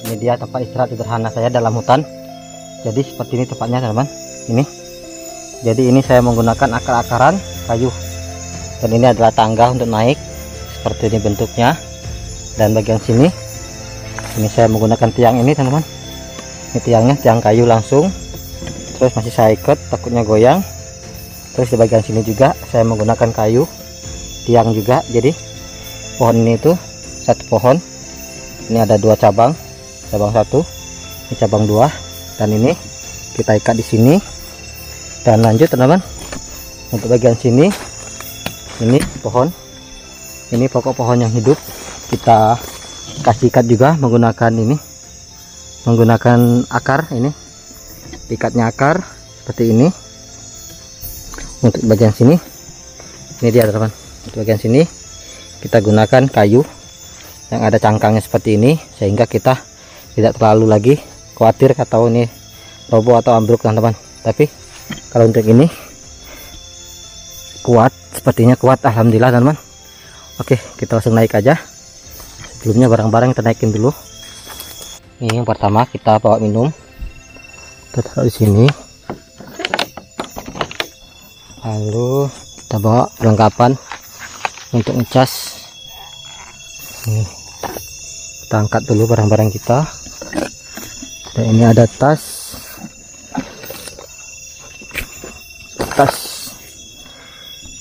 Ini dia tempat istirahat sederhana saya dalam hutan. Jadi seperti ini tempatnya teman-teman. Ini. Jadi ini saya menggunakan akar-akaran kayu. Dan ini adalah tangga untuk naik. Seperti ini bentuknya. Dan bagian sini, ini saya menggunakan tiang ini teman-teman. Ini tiangnya, tiang kayu langsung. Terus masih saya ikat, takutnya goyang. Terus di bagian sini juga saya menggunakan kayu, tiang juga. Jadi pohon ini itu satu pohon. Ini ada dua cabang. Cabang satu, ini cabang dua, dan ini kita ikat di sini. Dan lanjut teman-teman, untuk bagian sini, ini pohon, ini pokok pohon yang hidup, kita kasih ikat juga menggunakan ini, menggunakan akar ini, ikatnya akar seperti ini. Untuk bagian sini, ini dia teman-teman. Untuk bagian sini kita gunakan kayu yang ada cangkangnya seperti ini, sehingga kita tidak terlalu lagi khawatir atau ini roboh atau ambruk teman-teman. Tapi kalau untuk ini kuat, sepertinya kuat, alhamdulillah teman-teman. Oke, kita langsung naik aja. Sebelumnya barang-barang kita naikin dulu. Ini yang pertama, kita bawa minum, kita taruh di sini. Lalu kita bawa perlengkapan untuk ngecas. Nih, kita angkat dulu barang-barang kita. Dan ini ada tas,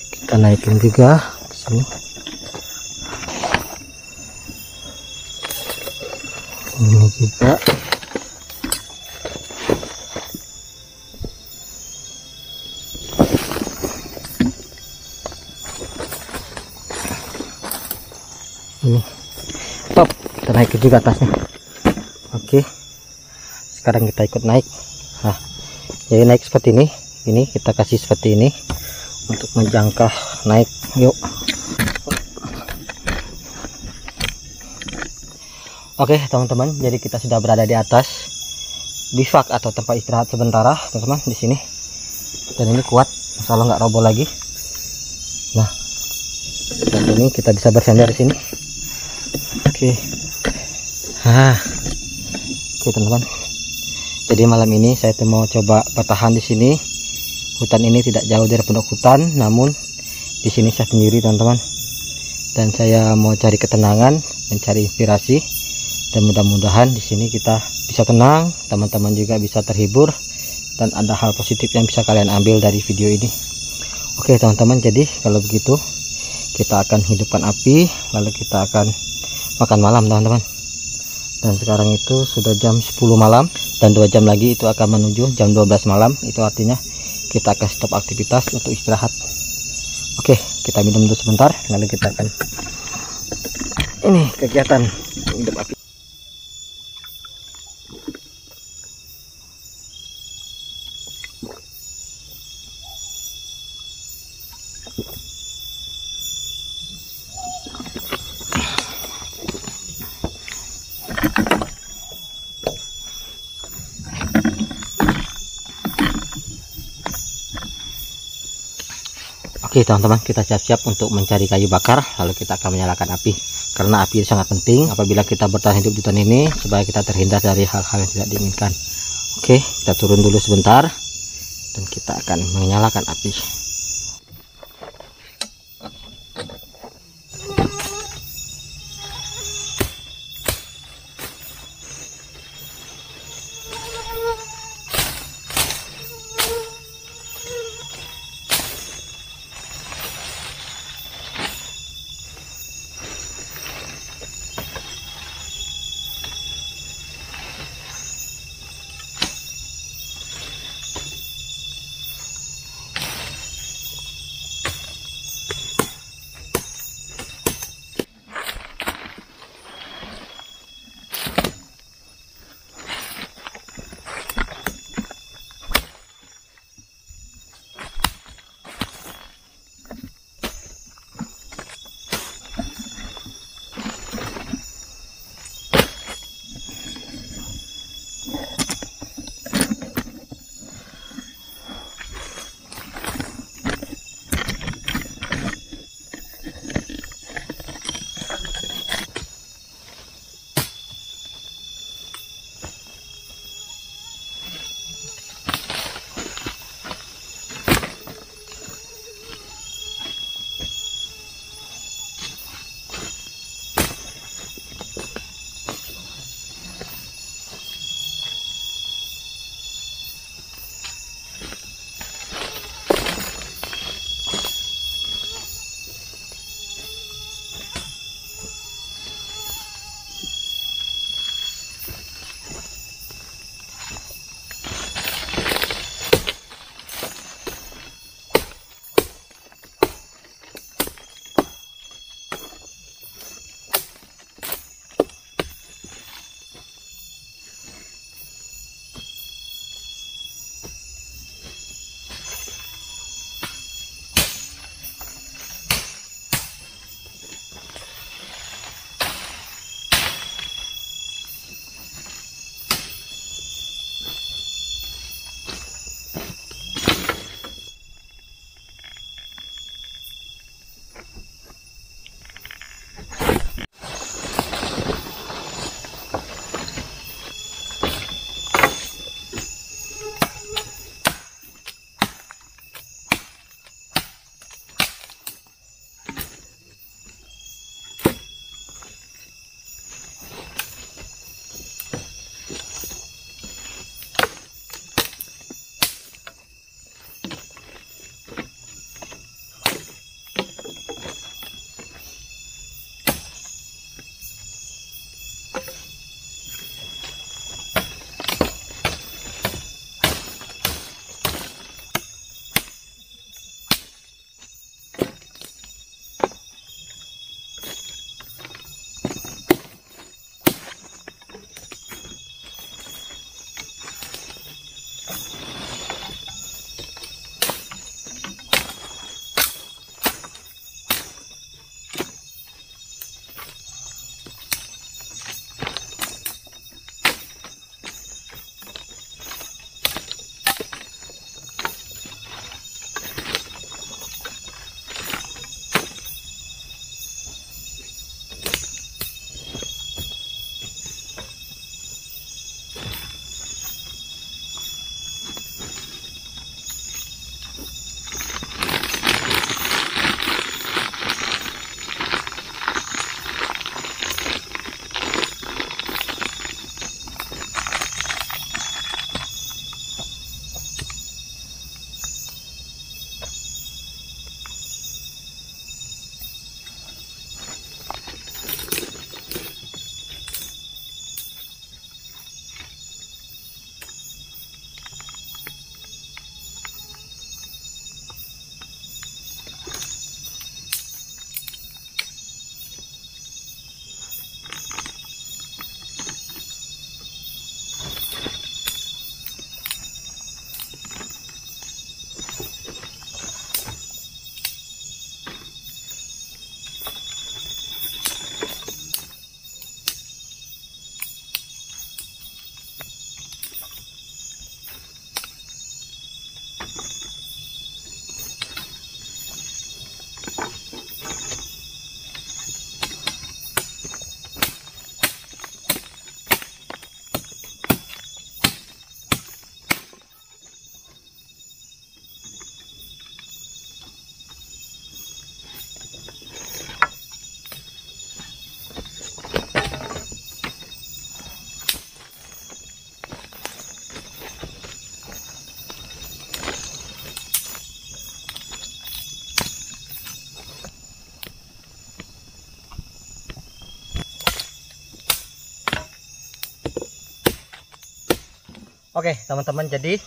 kita naikin juga ke sini. Ini juga. Ini top, kita naikin juga tasnya. Oke, sekarang kita ikut naik. Nah, jadi naik seperti ini. Ini kita kasih seperti ini untuk menjangkau naik. Yuk. Oke teman-teman, jadi kita sudah berada di atas bivak atau tempat istirahat sementara teman-teman di sini. Dan ini kuat, insya Allah nggak roboh lagi. Nah, dan ini kita bisa bersandar di sini. Oke, oke teman-teman. Jadi malam ini saya mau coba bertahan di sini. Hutan ini tidak jauh dari pondok hutan, namun di sini saya sendiri teman-teman. Dan saya mau cari ketenangan, mencari inspirasi, dan mudah-mudahan di sini kita bisa tenang, teman-teman juga bisa terhibur, dan ada hal positif yang bisa kalian ambil dari video ini. Oke teman-teman, jadi kalau begitu kita akan hidupkan api, lalu kita akan makan malam teman-teman. Dan sekarang itu sudah jam 10 malam, dan 2 jam lagi itu akan menuju jam 12 malam. Itu artinya kita akan stop aktivitas untuk istirahat. Oke, kita minum dulu sebentar, lalu kita akan ini kegiatan hidup api. Oke teman-teman, kita siap-siap untuk mencari kayu bakar, lalu kita akan menyalakan api. Karena api sangat penting apabila kita bertahan hidup di hutan ini, supaya kita terhindar dari hal-hal yang tidak diinginkan. Oke, kita turun dulu sebentar, dan kita akan menyalakan api. Oke teman-teman, jadi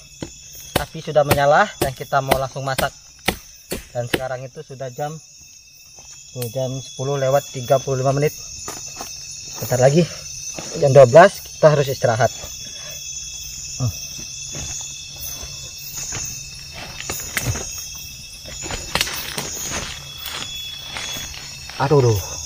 api sudah menyala dan kita mau langsung masak. Dan sekarang itu sudah jam 10 lewat 35 menit. Bentar lagi jam 12 kita harus istirahat. Aduh.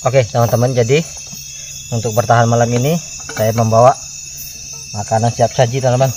Oke teman-teman, jadi untuk bertahan malam ini saya membawa makanan siap saji teman-teman.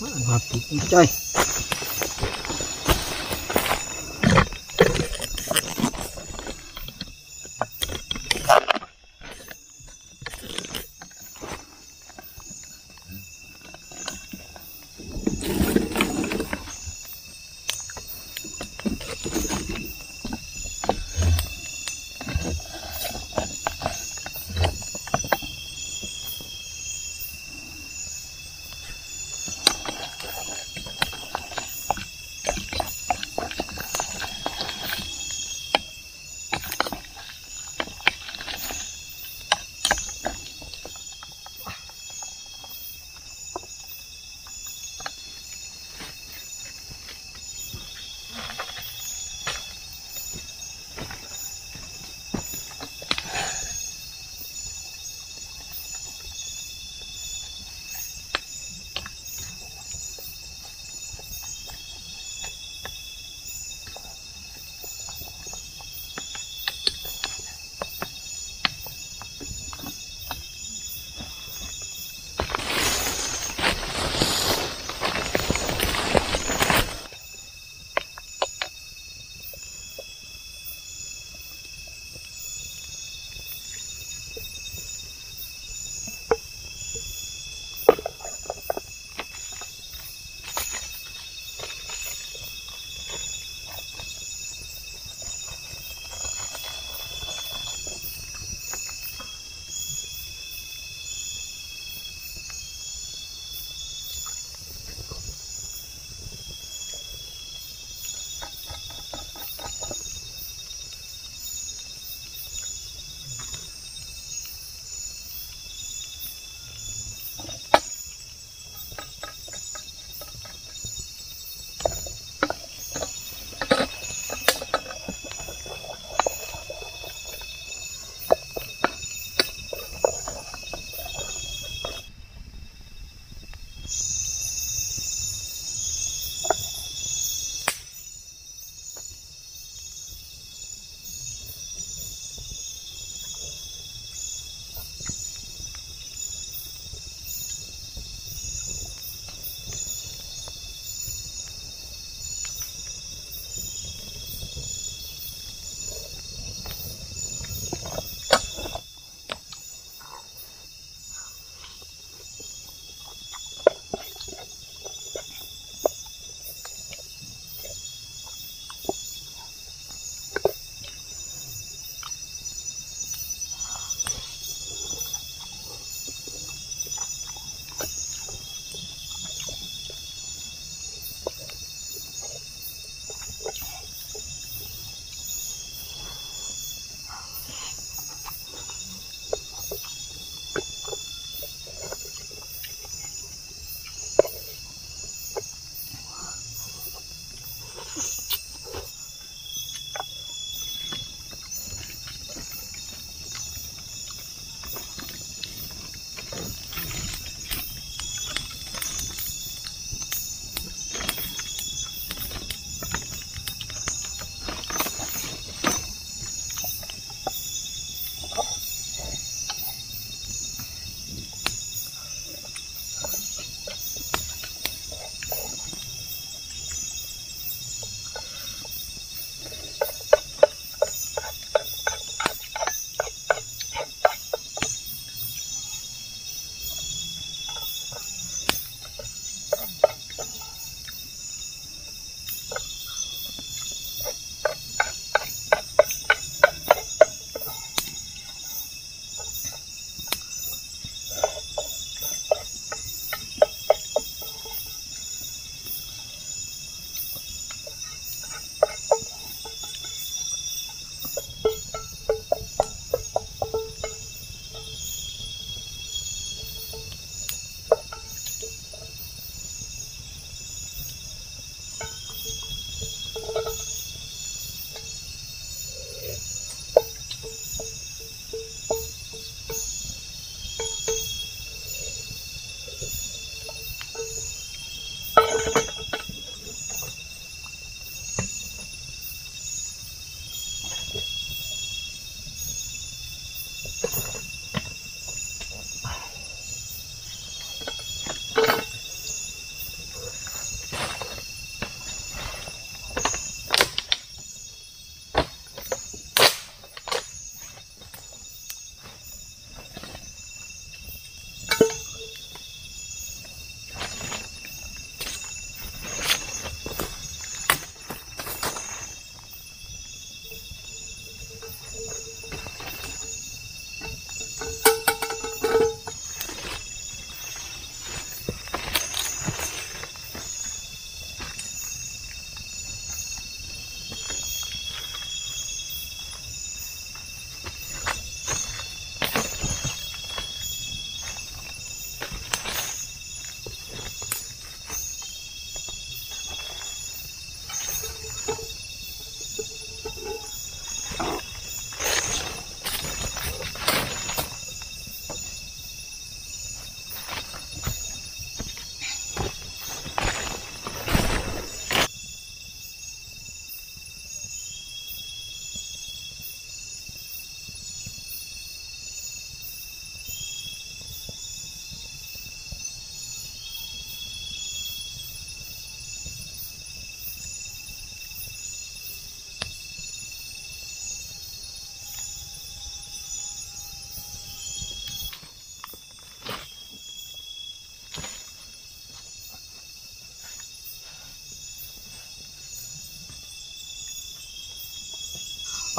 Mati coy.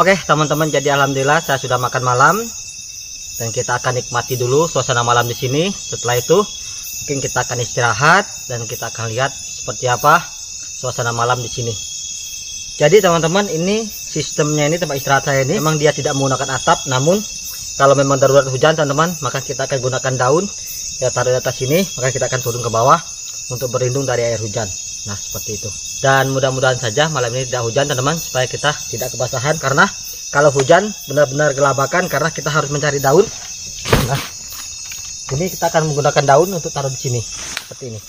Oke teman-teman, jadi alhamdulillah saya sudah makan malam dan kita akan nikmati dulu suasana malam di sini. Setelah itu mungkin kita akan istirahat dan kita akan lihat seperti apa suasana malam di sini. Jadi teman-teman, ini sistemnya, ini tempat istirahat saya ini memang dia tidak menggunakan atap, namun kalau memang darurat hujan teman-teman, maka kita akan gunakan daun ya, taruh di atas sini, maka kita akan turun ke bawah untuk berlindung dari air hujan. Nah seperti itu. Dan mudah-mudahan saja malam ini tidak hujan teman-teman, supaya kita tidak kebasahan, karena kalau hujan benar-benar gelabakan karena kita harus mencari daun. Nah ini kita akan menggunakan daun untuk taruh di sini seperti ini.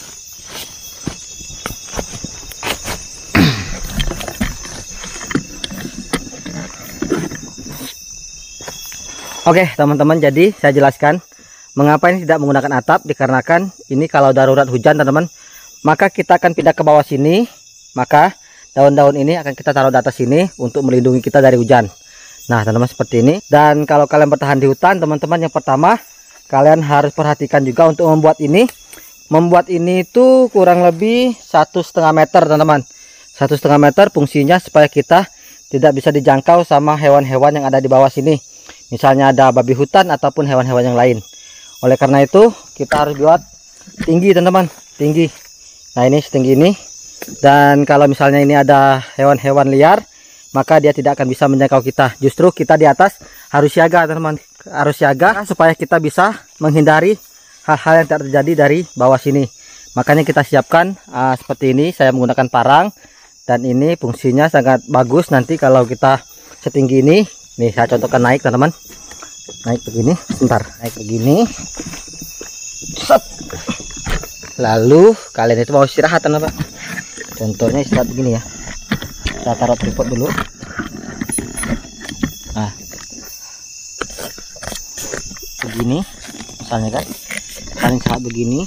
Oke teman-teman, jadi saya jelaskan mengapa ini tidak menggunakan atap. Dikarenakan ini kalau darurat hujan teman-teman, maka kita akan pindah ke bawah sini, maka daun-daun ini akan kita taruh di atas sini untuk melindungi kita dari hujan. Nah teman-teman, seperti ini. Dan kalau kalian bertahan di hutan teman-teman, yang pertama kalian harus perhatikan juga untuk membuat ini. Membuat ini itu kurang lebih 1,5 meter teman-teman. 1,5 meter fungsinya supaya kita tidak bisa dijangkau sama hewan-hewan yang ada di bawah sini. Misalnya ada babi hutan ataupun hewan-hewan yang lain. Oleh karena itu kita harus buat tinggi teman-teman, tinggi. Nah ini setinggi ini. Dan kalau misalnya ini ada hewan-hewan liar, maka dia tidak akan bisa menjangkau kita. Justru kita di atas harus siaga teman-teman, harus siaga supaya kita bisa menghindari hal-hal yang tidak terjadi dari bawah sini. Makanya kita siapkan seperti ini. Saya menggunakan parang, dan ini fungsinya sangat bagus nanti kalau kita setinggi ini. Nih saya contohkan naik teman-teman, naik begini, sebentar, naik begini, set. Lalu kalian itu mau istirahat teman-teman, contohnya istirahat begini ya. Saya taruh tripod dulu. Nah begini misalnya kan, kalian istirahat begini,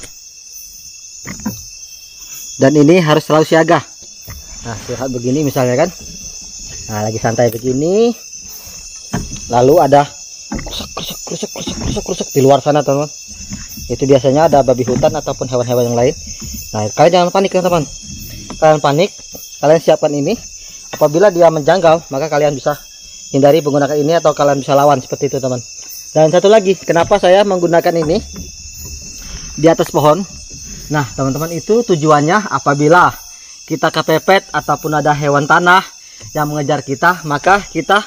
dan ini harus selalu siaga. Nah istirahat begini misalnya kan, nah lagi santai begini, lalu ada krusuk di luar sana teman-teman. Itu biasanya ada babi hutan ataupun hewan-hewan yang lain. Nah kalian jangan panik teman-teman, kalian panik, kalian siapkan ini. Apabila dia menjangkau, maka kalian bisa hindari menggunakan ini, atau kalian bisa lawan seperti itu teman. Dan satu lagi, kenapa saya menggunakan ini di atas pohon. Nah teman-teman, itu tujuannya apabila kita kepepet ataupun ada hewan tanah yang mengejar kita, maka kita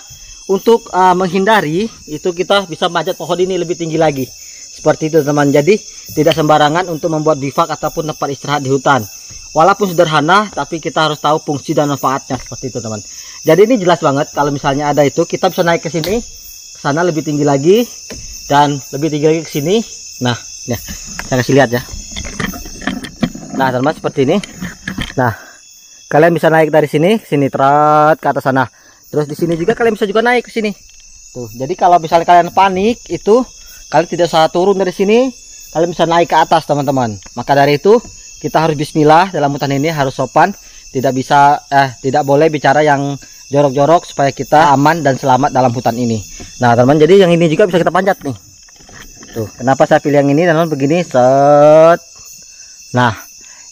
untuk menghindari itu kita bisa manjat pohon ini lebih tinggi lagi. Seperti itu teman. Jadi tidak sembarangan untuk membuat bivak ataupun tempat istirahat di hutan. Walaupun sederhana, tapi kita harus tahu fungsi dan manfaatnya seperti itu teman. Jadi ini jelas banget, kalau misalnya ada itu kita bisa naik ke sini, ke sana lebih tinggi lagi, dan lebih tinggi lagi ke sini. Nah, ya, saya kasih lihat ya. Nah teman, seperti ini. Nah kalian bisa naik dari sini ke sini, terat ke atas sana. Terus di sini juga kalian bisa juga naik ke sini. Tuh, jadi kalau misalnya kalian panik itu, kalian tidak usah turun dari sini, kalian bisa naik ke atas teman-teman. Maka dari itu kita harus bismillah dalam hutan ini, harus sopan, tidak boleh bicara yang jorok-jorok supaya kita aman dan selamat dalam hutan ini. Nah teman-teman, jadi yang ini juga bisa kita panjat nih. Tuh, kenapa saya pilih yang ini teman-teman, begini, set. Nah,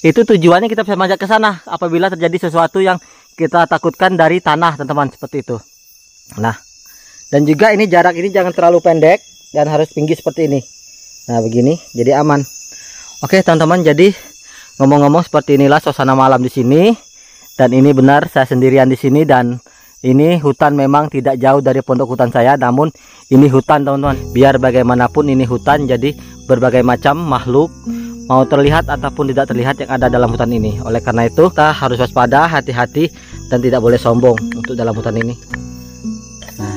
itu tujuannya kita bisa manjat ke sana apabila terjadi sesuatu yang kita takutkan dari tanah teman-teman, seperti itu. Nah, dan juga ini jarak ini jangan terlalu pendek dan harus tinggi seperti ini. Nah begini, jadi aman. Oke teman-teman, jadi ngomong-ngomong seperti inilah suasana malam di sini. Dan ini benar saya sendirian di sini, dan ini hutan memang tidak jauh dari pondok hutan saya, namun ini hutan teman-teman. Biar bagaimanapun ini hutan, jadi berbagai macam makhluk mau terlihat ataupun tidak terlihat yang ada dalam hutan ini. Oleh karena itu kita harus waspada, hati-hati, dan tidak boleh sombong untuk dalam hutan ini. Nah,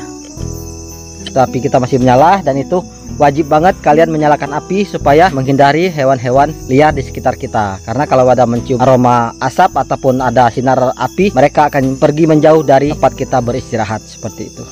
tapi kita masih menyala, dan itu wajib banget kalian menyalakan api supaya menghindari hewan-hewan liar di sekitar kita. Karena kalau ada mencium aroma asap ataupun ada sinar api, mereka akan pergi menjauh dari tempat kita beristirahat, seperti itu.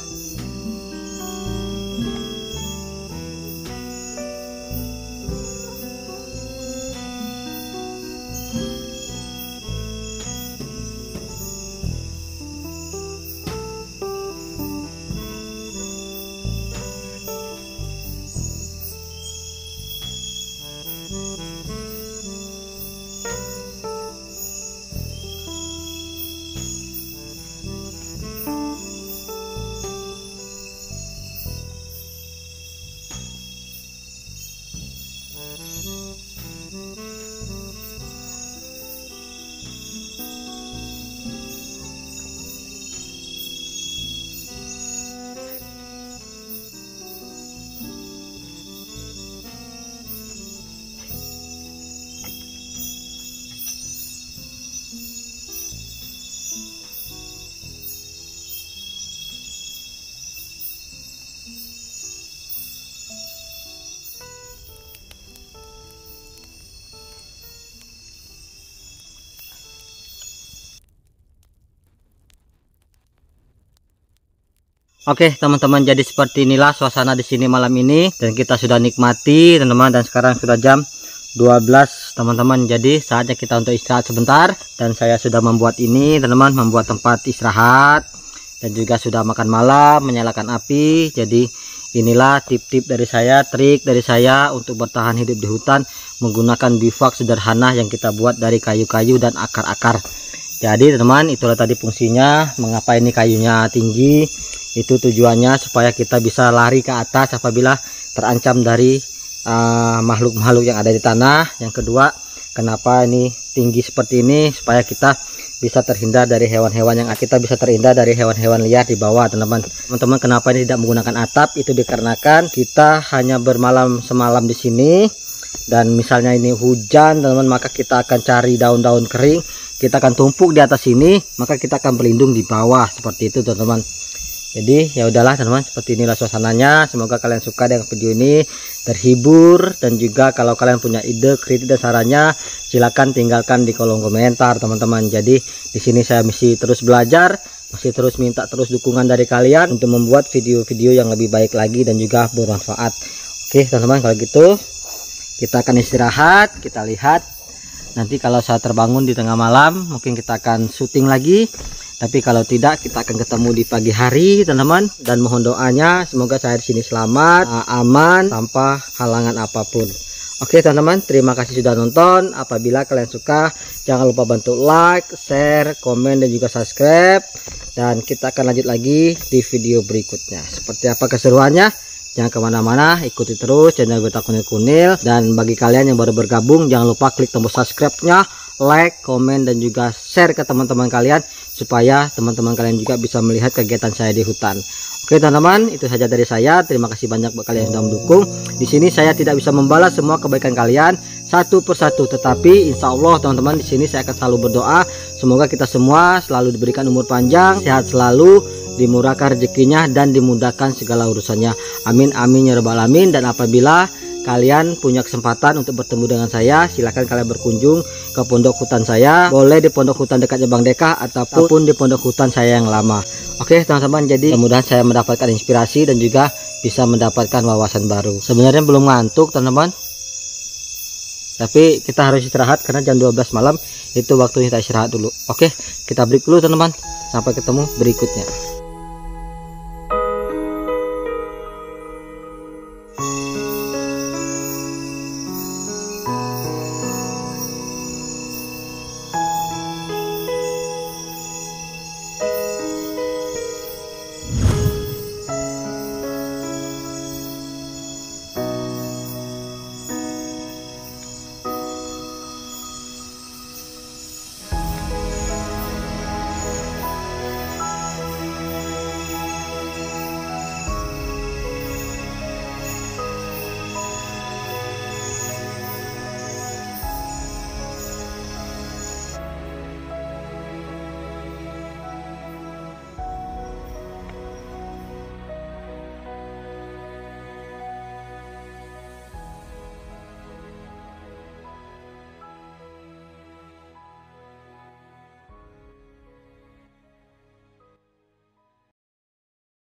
Oke teman-teman, jadi seperti inilah suasana di sini malam ini dan kita sudah nikmati teman-teman, dan sekarang sudah jam 12 teman-teman. Jadi saatnya kita untuk istirahat sebentar, dan saya sudah membuat ini teman-teman, membuat tempat istirahat dan juga sudah makan malam, menyalakan api. Jadi inilah tip-tip dari saya, trik dari saya untuk bertahan hidup di hutan menggunakan bivak sederhana yang kita buat dari kayu-kayu dan akar-akar. Jadi teman-teman, itulah tadi fungsinya, mengapa ini kayunya tinggi. Itu tujuannya supaya kita bisa lari ke atas apabila terancam dari makhluk-makhluk yang ada di tanah. Yang kedua, kenapa ini tinggi seperti ini, supaya kita bisa terhindar dari hewan-hewan yang kita bisa terhindar dari hewan-hewan liar di bawah teman-teman. Teman-teman, kenapa ini tidak menggunakan atap? Itu dikarenakan kita hanya bermalam semalam di sini, dan misalnya ini hujan teman-teman, maka kita akan cari daun-daun kering, kita akan tumpuk di atas sini, maka kita akan berlindung di bawah seperti itu teman-teman. Jadi ya udahlah teman-teman, seperti inilah suasananya. Semoga kalian suka dengan video ini, terhibur, dan juga kalau kalian punya ide, kritik dan sarannya silakan tinggalkan di kolom komentar teman-teman. Jadi di sini saya masih terus belajar, masih terus minta terus dukungan dari kalian untuk membuat video-video yang lebih baik lagi dan juga bermanfaat. Oke teman-teman, kalau gitu kita akan istirahat, kita lihat nanti kalau saya terbangun di tengah malam mungkin kita akan syuting lagi. Tapi kalau tidak, kita akan ketemu di pagi hari teman-teman, dan mohon doanya semoga saya di sini selamat, aman, tanpa halangan apapun. Oke teman-teman, terima kasih sudah nonton. Apabila kalian suka, jangan lupa bantu like, share, komen, dan juga subscribe. Dan kita akan lanjut lagi di video berikutnya. Seperti apa keseruannya? Jangan kemana-mana, ikuti terus channel Gota Kunil-Kunil. Dan bagi kalian yang baru bergabung, jangan lupa klik tombol subscribe-nya, like, komen, dan juga share ke teman-teman kalian, supaya teman-teman kalian juga bisa melihat kegiatan saya di hutan. Oke teman-teman, itu saja dari saya. Terima kasih banyak buat kalian yang sudah mendukung. Di sini saya tidak bisa membalas semua kebaikan kalian satu persatu, tetapi insya Allah teman-teman, di sini saya akan selalu berdoa semoga kita semua selalu diberikan umur panjang, sehat selalu, dimurahkan rezekinya, dan dimudahkan segala urusannya. Amin amin ya rabbal alamin. Dan apabila kalian punya kesempatan untuk bertemu dengan saya, silahkan kalian berkunjung ke pondok hutan saya. Boleh di pondok hutan dekatnya Bang Deka ataupun di pondok hutan saya yang lama. Oke teman-teman, jadi mudah-mudahan saya mendapatkan inspirasi dan juga bisa mendapatkan wawasan baru. Sebenarnya belum ngantuk teman-teman, tapi kita harus istirahat karena jam 12 malam itu waktunya kita istirahat dulu. Oke, kita break dulu teman-teman, sampai ketemu berikutnya.